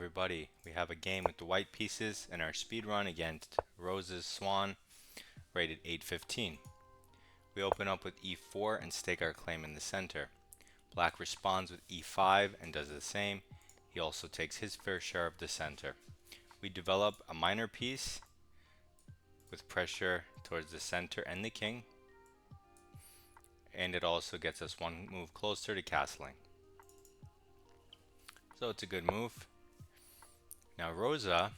everybody. We have a game with the white pieces in our speed run against Rose's Swan, rated 815. We open up with e4 and stake our claim in the center. Black responds with e5 and does the same. He also takes his fair share of the center. We develop a minor piece with pressure towards the center and the king, and it also gets us one move closer to castling. So it's a good move. Now Rosa,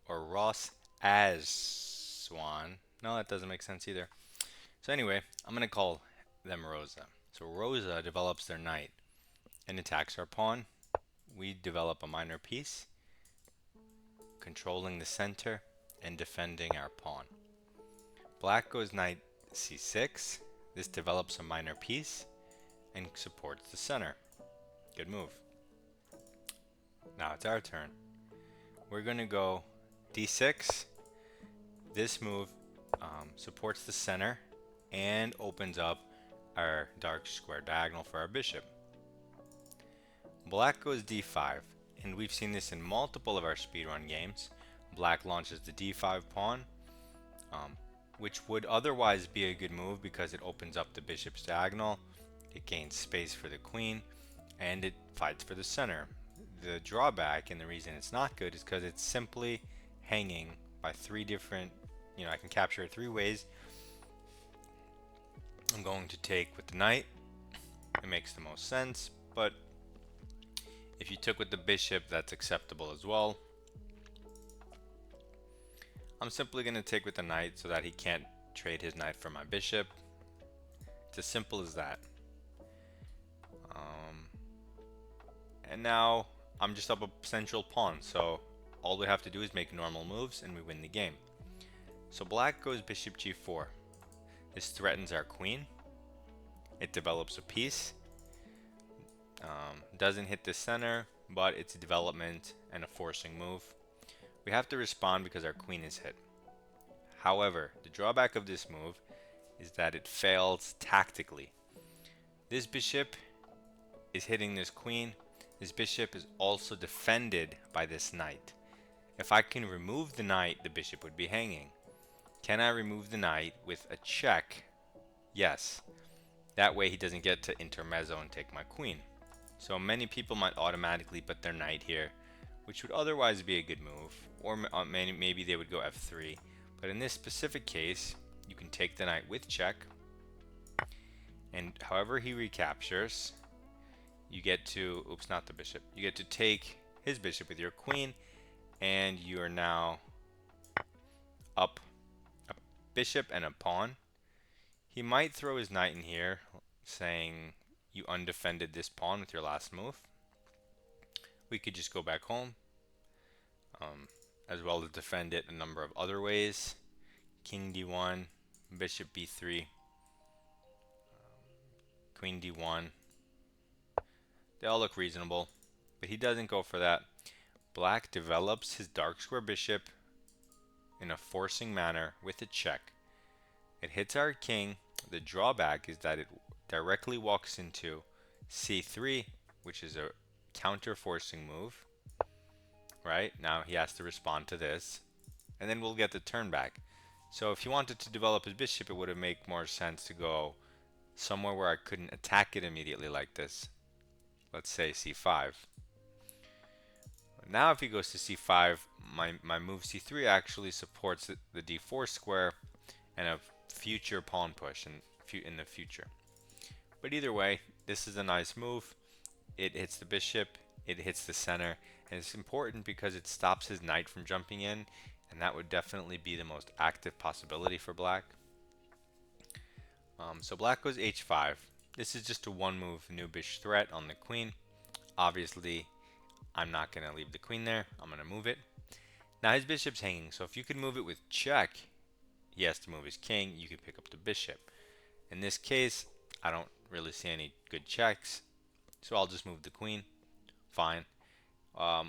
or Ross as Swan. No, that doesn't make sense either. So anyway, I'm going to call them Rosa. So Rosa develops their knight and attacks our pawn. We develop a minor piece, controlling the center and defending our pawn. Black goes knight c6. This develops a minor piece and supports the center. Good move. Now it's our turn. We're going to go d6. This move supports the center and opens up our dark square diagonal for our bishop. Black goes d5, and we've seen this in multiple of our speedrun games. Black launches the d5 pawn, which would otherwise be a good move because it opens up the bishop's diagonal, it gains space for the queen, and it fights for the center. The drawback, and the reason it's not good, is because it's simply hanging by three different, I can capture it three ways. I'm going to take with the knight. It makes the most sense, but if you took with the bishop, that's acceptable as well. I'm simply going to take with the knight so that he can't trade his knight for my bishop. It's as simple as that. And now I'm just up a central pawn, so all we have to do is make normal moves and we win the game. So black goes bishop g4. This threatens our queen. It develops a piece. Doesn't hit the center, but it's a development and a forcing move. We have to respond because our queen is hit. However, the drawback of this move is that it fails tactically. This bishop is hitting this queen. This bishop is also defended by this knight. If I can remove the knight, the bishop would be hanging. Can I remove the knight with a check? Yes. That way he doesn't get to intermezzo and take my queen. So many people might automatically put their knight here, which would otherwise be a good move. Or maybe they would go f3. But in this specific case, you can take the knight with check. And however he recaptures, you get to, oops, not the bishop. You get to take his bishop with your queen, and you are now up a bishop and a pawn. He might throw his knight in here, saying you undefended this pawn with your last move. We could just go back home, as well as defend it a number of other ways. King d1, bishop b3, queen d1. They all look reasonable, but he doesn't go for that. Black develops his dark square bishop in a forcing manner with a check. It hits our king. The drawback is that it directly walks into c3, which is a counter forcing move. Right? Now he has to respond to this, and then we'll get the turn back. So if he wanted to develop his bishop, it would have made more sense to go somewhere where I couldn't attack it immediately like this. Let's say c5. Now if he goes to c5, my move c3 actually supports the d4 square and a future pawn push in the future. But either way, this is a nice move. It hits the bishop, it hits the center, and it's important because it stops his knight from jumping in, and that would definitely be the most active possibility for black. So black goes h5. This is just a one move noobish threat on the queen. Obviously, I'm not going to leave the queen there. I'm going to move it. Now his bishop's hanging, so if you could move it with check, he has to move his king. You can pick up the bishop. In this case, I don't really see any good checks, so I'll just move the queen. Fine.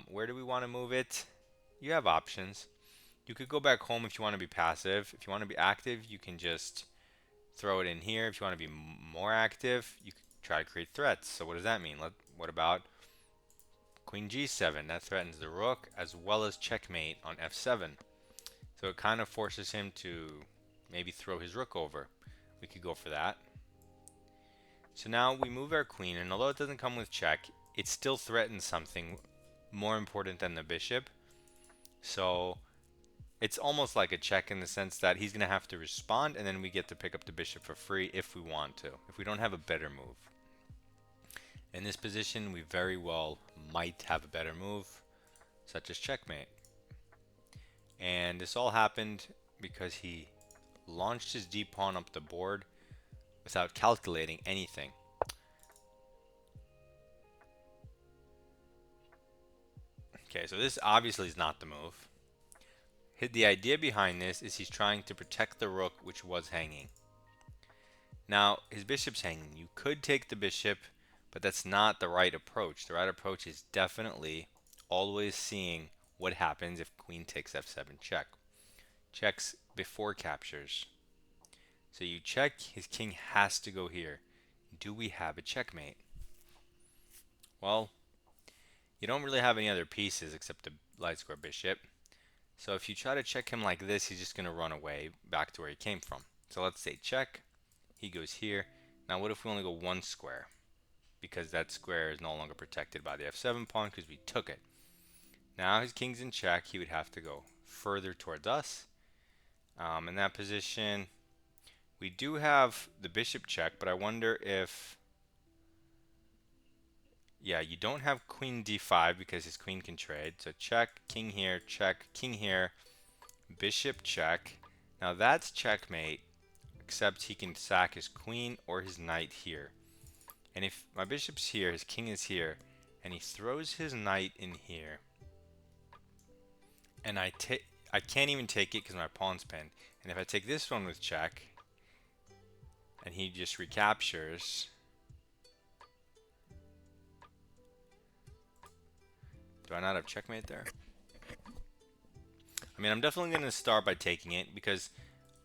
Where do we want to move it? You have options. You could go back home if you want to be passive. If you want to be active, you can just throw it in here. If you want to be more active, you could try to create threats. So what does that mean? What about queen g7. That threatens the rook as well as checkmate on f7. So it kind of forces him to maybe throw his rook over. We could go for that. So now we move our queen, and although it doesn't come with check, it still threatens something more important than the bishop. So it's almost like a check in the sense that he's going to have to respond, and then we get to pick up the bishop for free if we want to, if we don't have a better move. In this position, we very well might have a better move, such as checkmate. And this all happened because he launched his d-pawn up the board without calculating anything. Okay, so this obviously is not the move. The idea behind this is he's trying to protect the rook, which was hanging. Now, his bishop's hanging. You could take the bishop, but that's not the right approach. The right approach is definitely always seeing what happens if queen takes f7 check. Checks before captures. So you check, his king has to go here. Do we have a checkmate? Well, you don't really have any other pieces except the light square bishop. So if you try to check him like this, he's just going to run away back to where he came from. So let's say check. He goes here. Now what if we only go one square? Because that square is no longer protected by the f7 pawn because we took it. Now his king's in check. He would have to go further towards us. In that position, we do have the bishop check, but I wonder if... Yeah, you don't have queen d5 because his queen can trade. So check, king here, check, king here, bishop check. Now that's checkmate, except he can sack his queen or his knight here. And if my bishop's here, his king is here, and he throws his knight in here, and I can't even take it because my pawn's pinned. And if I take this one with check, and he just recaptures, do I not have checkmate there? I mean, I'm definitely going to start by taking it because,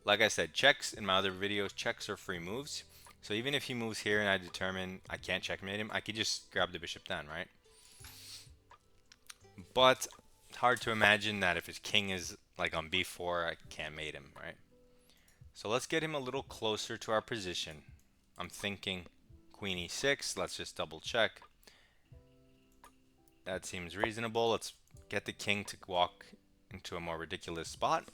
like I said, checks in my other videos, checks are free moves. So even if he moves here and I determine I can't checkmate him, I could just grab the bishop then, right? But it's hard to imagine that if his king is like on b4, I can't mate him, right? So let's get him a little closer to our position. I'm thinking queen e6. Let's just double check. That seems reasonable. Let's get the king to walk into a more ridiculous spot,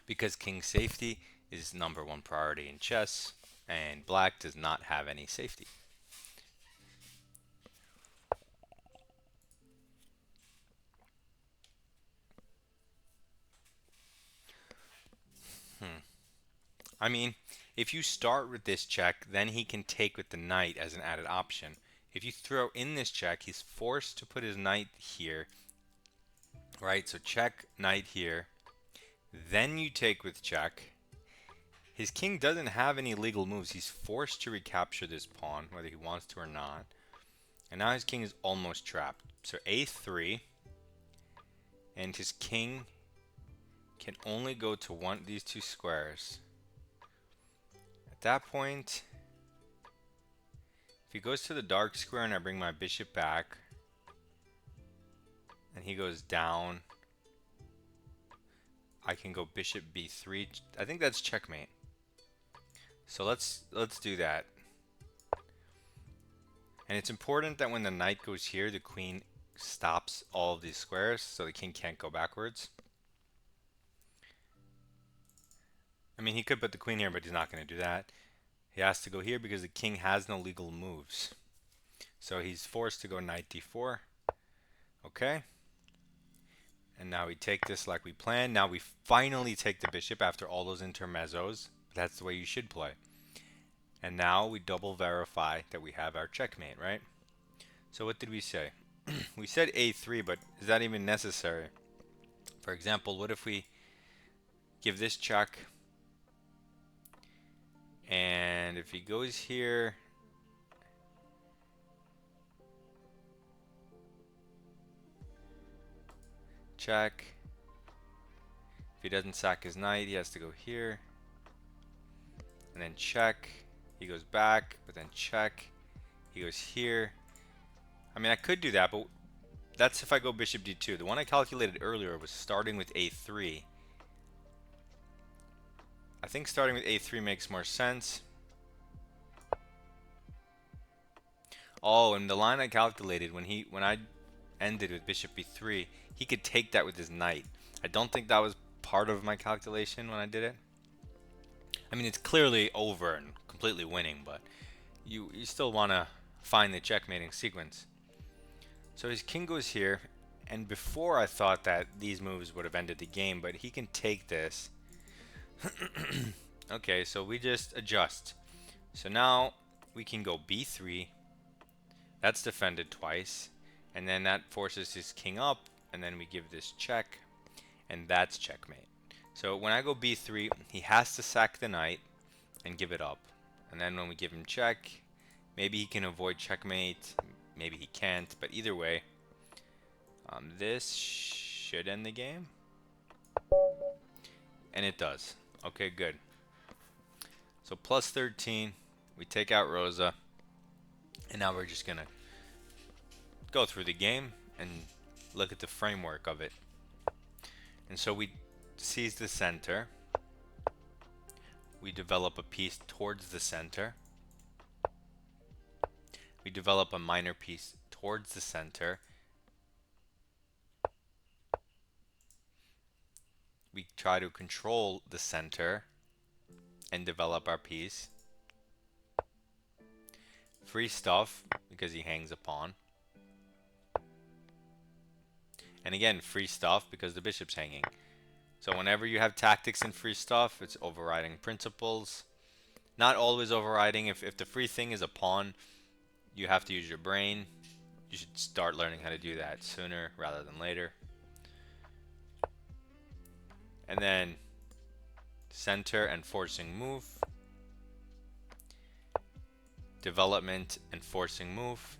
because king safety is #1 priority in chess, and black does not have any safety. I mean, if you start with this check, then he can take with the knight as an added option. If you throw in this check, he's forced to put his knight here, right? So check, knight here. Then you take with check. His king doesn't have any legal moves. He's forced to recapture this pawn, whether he wants to or not. And now his king is almost trapped. So a3, and his king can only go to one these two squares. At that point, if he goes to the dark square and I bring my bishop back, and he goes down, I can go bishop b3. I think that's checkmate. So let's do that. And it's important that when the knight goes here, the queen stops all of these squares so the king can't go backwards. I mean, he could put the queen here, but he's not going to do that. He has to go here because the king has no legal moves. So he's forced to go knight d4. Okay. And now we take this like we planned. Now we finally take the bishop after all those intermezzos. That's the way you should play. And now we double verify that we have our checkmate, right? So what did we say? We said a3, but is that even necessary? For example, what if we give this check, and if he goes here, check. If he doesn't sack his knight, he has to go here, and then check. He goes back, but then check. He goes here. I mean, I could do that, but that's if I go bishop d2. The one I calculated earlier was starting with a3. I think starting with a3 makes more sense. Oh, and the line I calculated when I ended with bishop b3, he could take that with his knight. I don't think that was part of my calculation when I did it. I mean, it's clearly over and completely winning, but you still want to find the checkmating sequence. So his king goes here, and before I thought that these moves would have ended the game, but he can take this. Okay, so we just adjust. So now we can go b3. That's defended twice, and then that forces his king up, and then we give this check, and that's checkmate. So when I go b3, he has to sack the knight and give it up. And then when we give him check, maybe he can avoid checkmate, maybe he can't, but either way, this should end the game. And it does. Okay, good. So plus 13, we take out Rosa, and now we're just gonna go through the game and look at the framework of it. And so we seize the center. We develop a piece towards the center. We develop a minor piece towards the center. We try to control the center and develop our piece. Free stuff because he hangs a pawn. And again, free stuff because the bishop's hanging. So whenever you have tactics and free stuff, it's overriding principles. Not always overriding. If the free thing is a pawn, you have to use your brain. You should start learning how to do that sooner rather than later. And then center and forcing move. Development and forcing move.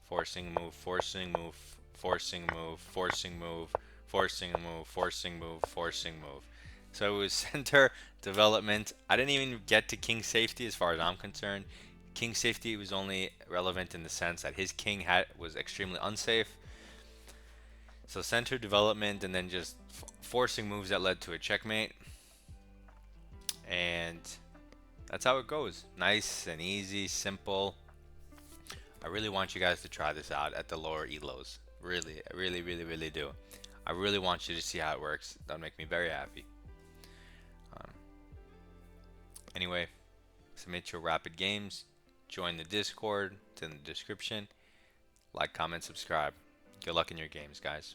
Forcing move, forcing move, forcing move, forcing move, forcing move, forcing move, forcing move. So it was center, development. I didn't even get to king safety as far as I'm concerned. King safety was only relevant in the sense that his king was extremely unsafe. So center, development, and then just forcing moves that led to a checkmate. And that's how it goes. Nice and easy, simple. I really want you guys to try this out at the lower elos. Really, I really do. I really want you to see how it works. That would make me very happy. Anyway, submit your rapid games. Join the Discord. It's in the description. Like, comment, subscribe. Good luck in your games, guys.